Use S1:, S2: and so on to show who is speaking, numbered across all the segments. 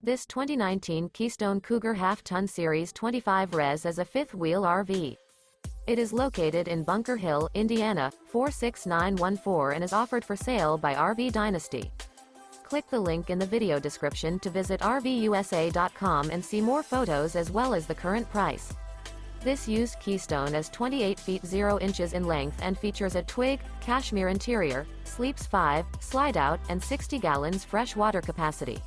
S1: This 2019 Keystone Cougar Half-Ton Series 25 Res is a fifth-wheel RV. It is located in Bunker Hill, Indiana, 46914 and is offered for sale by RV Dynasty. Click the link in the video description to visit RVUSA.com and see more photos as well as the current price. This used Keystone is 28 feet 0 inches in length and features a Twig, Cashmere interior, sleeps 5, Slideout, and 60 gallons fresh water capacity.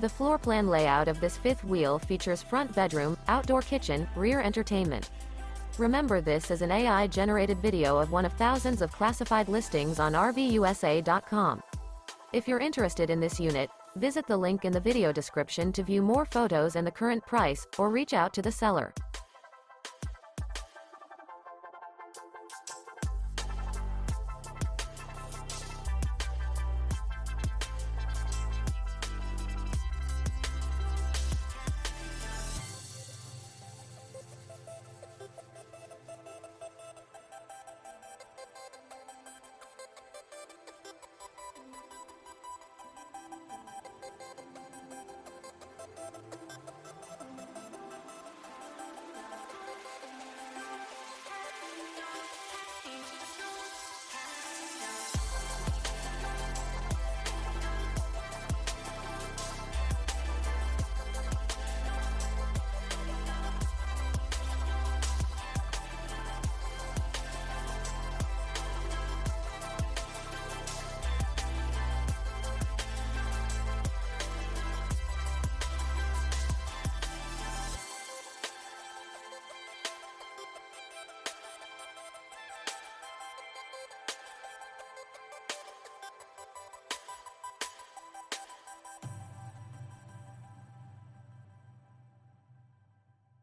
S1: The floor plan layout of this fifth wheel features front bedroom, outdoor kitchen, rear entertainment. Remember, this is an AI-generated video of one of thousands of classified listings on RVUSA.com. If you're interested in this unit, visit the link in the video description to view more photos and the current price, or reach out to the seller.